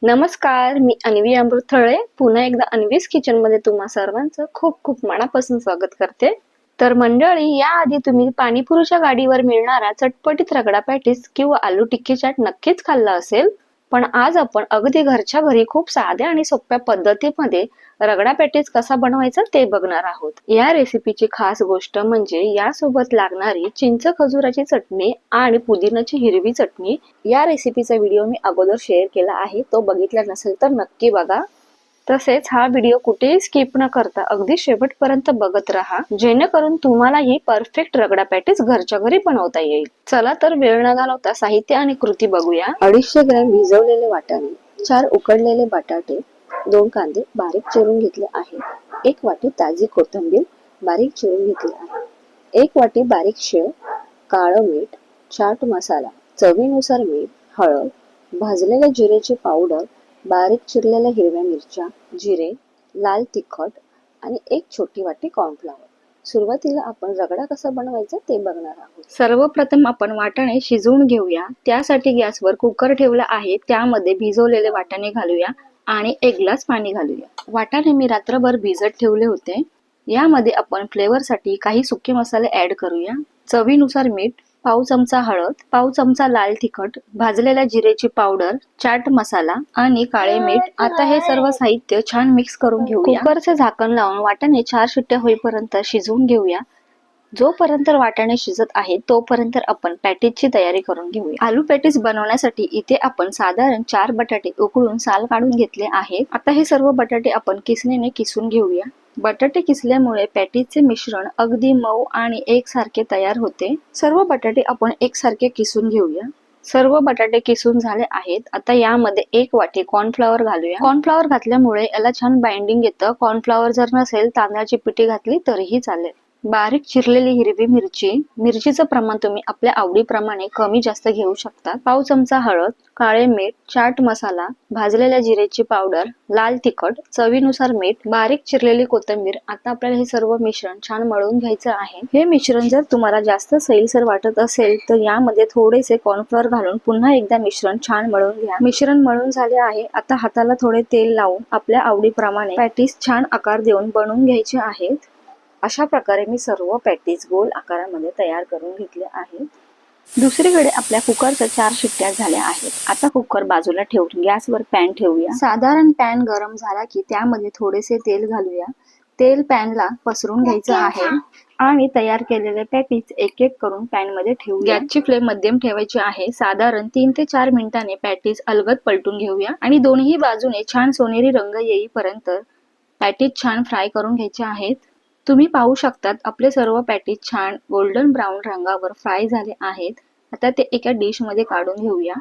नमस्कार, मी अन्वी अमृतथळे पुन्हा एकदा अन्वीज किचन मध्ये तुम्हा सर्वांचं खूप खूप मनापासून स्वागत करते। तर मंडळी, याआधी तुम्ही पाणीपुरीच्या गाडीवर मिळणारा चटपटीत रगडा पॅटीस किंवा आलू टिक्की चाट नक्कीच खाल्ला असेल, पण आज आपण अगदी घरच्या घरी खूप साध्या आणि सोप्या पद्धतीमध्ये रगडा पॅटीस कसा बनवायचा ते बघणार आहोत। या रेसिपीची खास गोष्ट म्हणजे यासोबत लागणारी चिंच खजुराची चटणी आणि पुदिन्याची हिरवी चटणी। या रेसिपीचा व्हिडिओ मी अगोदर शेअर केला आहे, तो बघितला नसेल तर नक्की बघा। तसेच हा व्हिडिओ कुठेही स्किप न करता अगदी शेवटपर्यंत बघत राहा, जेणेकरून तुम्हाला ही परफेक्ट रगडा पॅटीस घरच्या घरी बनवता येईल। चला तर वेळ न घालवता साहित्य आणि कृती बघूया। 250 ग्रॅम भिजवलेले वाटाणे, 4 उकडलेले बटाटे, 2 कांदे बारीक चिरून घेतले आहे, 1 वाटी ताजी कोथिंबीर बारीक चिरून घेतली आहे, 1 वाटी बारीक शेव, काळं मीठ, चाट मसाला, चवीनुसार मीठ, हळद, भाजलेल्या जिऱ्याची पावडर, बारीक चिरलेल्या हिरव्या मिरच्या, जिरे, लाल तिखट आणि 1 छोटी वाटी कॉर्नफ्लॉवर। सुरुवातीला आपण रगडा कसा बनवायचा ते बघणार आहोत। सर्वप्रथम आपण वाटाणे शिजवून घेऊया। त्यासाठी गॅसवर कुकर ठेवला आहे, त्यामध्ये भिजवलेले वाटाणे घालूया आणि 1 ग्लास पाणी घालूया। वाटाणे मी रात्रभर भिजत ठेवले होते। यामध्ये आपण फ्लेवर साठी काही सुके मसाले ऍड करूया। चवीनुसार मीठ, पाव चमचा हळद, पाव चमचा लाल तिखट, भाजलेल्या जिरेची पावडर, चाट मसाला आणि काळे मीठ। आता हे सर्व साहित्य छान मिक्स करून घेऊया। कुकरचे झाकण लावून वाटाणे 4 शिट्ट्या होईपर्यंत शिजवून घेऊया। जोपर्यंत वाटाणे शिजत आहे तोपर्यंत आपण पॅटीसची तयारी करून घेऊया। आलू पॅटीस बनवण्यासाठी इथे आपण साधारण 4 बटाटे उकळून साल काढून घेतले आहेत। आता हे सर्व बटाटे आपण किसणीने किसून घेऊया। बटाटे किसल्यामुळे पॅटीसचे मिश्रण अगदी मऊ आणि एकसारखे तयार होते। सर्व बटाटे आपण एकसारखे किसून घेऊया। सर्व बटाटे किसून झाले आहेत। आता यामध्ये 1 वाटी कॉर्नफ्लॉवर घालूया। कॉर्नफ्लॉवर घातल्यामुळे याला छान बाइंडिंग येतं। कॉर्नफ्लॉवर जर नसेल तांदळाची पिठी घातली तरीही चालेल। बारीक चिरलेली हिरवी मिरची, मिरचीचं प्रमाण तुम्ही आपल्या आवडीप्रमाणे कमी जास्त घेऊ शकता। पाव चमचा हळद, काळे मीठ, चाट मसाला, भाजलेल्या जिरेची पावडर, लाल तिखट, चवीनुसार मीठ, बारीक चिरलेली कोथिंबीर। आता आपल्याला हे सर्व मिश्रण छान मळून घ्यायचं आहे। हे मिश्रण जर तुम्हाला जास्त सैलसर वाटत असेल तर यामध्ये थोडेसे कॉर्नफ्लॉवर घालून पुन्हा एकदा मिश्रण छान मळून घ्या। मिश्रण मळून झाले आहे। आता हाताला थोडे तेल लावून आपल्या आवडीप्रमाणे पॅटीस छान आकार देऊन बनवून घ्यायचे आहेत। अशा प्रकारे मी सर्व पॅटीस गोल आकारामध्ये तयार करून घेतले आहे। दुसरीकडे आपल्या कुकरच्या 4 शिट्ट्या झाल्या आहेत। आता कुकर बाजूला ठेवून गॅसवर पॅन ठेवूया। साधारण पॅन गरम झाला की त्यामध्ये थोडेसे तेल घालूया। तेल पॅनला पसरून घ्यायचं आहे आणि तयार केलेले पॅटीस एक एक करून पॅन मध्ये ठेवूया। गॅसची फ्लेम मध्यम ठेवायची आहे। साधारण 3 ते 4 मिनिटांनी पॅटीस अलगद पलटून घेऊया आणि दोन्ही बाजूने छान सोनेरी रंग येईपर्यंत पॅटीस छान फ्राय करून घ्यायचे आहेत। तुम्ही पाहू शकतात आपले सर्व पॅटीस छान गोल्डन ब्राउन रंगावर फ्राय झाले आहेत। आता ते एका डिश मध्ये काढून घेऊया।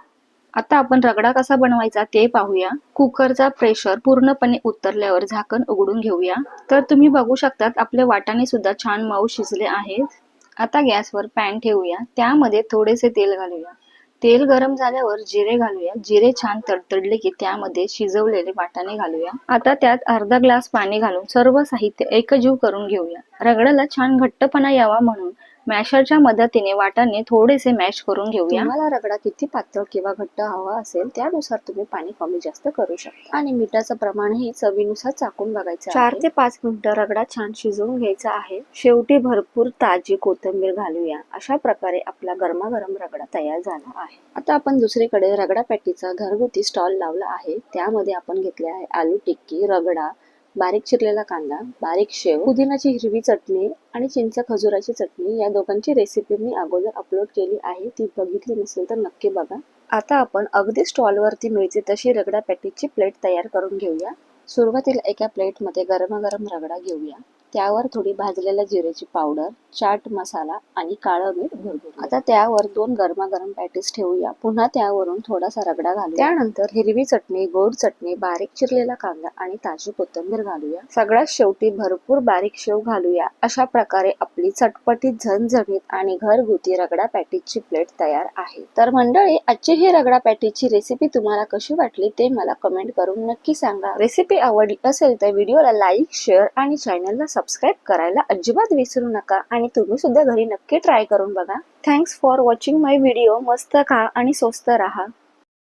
आता आपण रगडा कसा बनवायचा ते पाहूया। कुकरचा प्रेशर पूर्णपणे उतरल्यावर झाकण उघडून घेऊया। तर तुम्ही बघू शकतात आपले वाटाणे सुद्धा छान मऊ शिजले आहेत। आता गॅसवर पॅन ठेवूया। त्यामध्ये थोडेसे तेल घालूया। तेल गरम झाल्यावर जिरे घालूया। जिरे छान तडतडले की त्यामध्ये शिजवलेले वाटाणे घालूया। आता त्यात अर्धा ग्लास पाणी घालून सर्व साहित्य एकजीव करून घेऊया। रगड्याला छान घट्टपणा यावा म्हणून मॅशरच्या मदतीने वाटाणे थोडेसे मॅश करून घेऊया। तुम्हाला रगडा किती पातळ किंवा घट्ट हवा असेल त्यानुसार तुम्ही पाणी कमी जास्त करू शकता आणि मिठाचं प्रमाणही चवीनुसार चाखून बघायचं आहे। 4 ते 5 मिनिटं रगडा छान शिजवून घ्यायचा आहे। शेवटी भरपूर ताजी कोथिंबीर घालूया। अशा प्रकारे आपला गरमागरम रगडा तयार झाला आहे। आता आपण दुसरीकडे रगडा पॅटीचा घरगुती स्टॉल लावला आहे। त्यामध्ये आपण घेतले आहे आलू टिक्की, रगडा, बारीक चिरलेला कांदा, बारीक शेव, पुदिन्याची हिरवी चटणी आणि चिंच खजुराची चटणी। या दोघांची रेसिपी मी अगोदर अपलोड केली आहे, ती बघितली नसेल तर नक्की बघा। आता आपण अगदी स्टॉल वरती मिळते तशी रगडा पॅटीसची प्लेट तयार करून घेऊया। सुरुवातीला एका प्लेट मध्ये गरमागरम रगडा घेऊया। त्यावर थोडी भाजलेल्या जिरेची पावडर, चाट मसाला आणि काळं मीठ भरपूर। आता त्यावर 2 गरमागरम पॅटीस ठेवूया। पुन्हा त्यावरून थोडासा रगडा घालूया। त्यानंतर हिरवी चटणी, गोड चटणी, बारीक चिरलेला कांदा आणि ताजी कोथिंबीर घालूया। सगळ्यात शेवटी भरपूर बारीक शेव घालूया। अशा प्रकारे आपली चटपटीत, झणझणीत आणि घरगुती रगडा पॅटीसची प्लेट तयार आहे। तर मंडळी, आजची ही रगडा पॅटीसची रेसिपी तुम्हाला कशी वाटली ते मला कमेंट करून नक्की सांगा। रेसिपी आवडली असेल तर व्हिडिओला लाईक, शेअर आणि चॅनलला सबस्क्राईब करायला अजिबात विसरू नका आणि तुम्ही सुद्धा घरी नक्की ट्राय करून बघा। Thanks for watching my video. मस्त खा आणि स्वस्त राहा।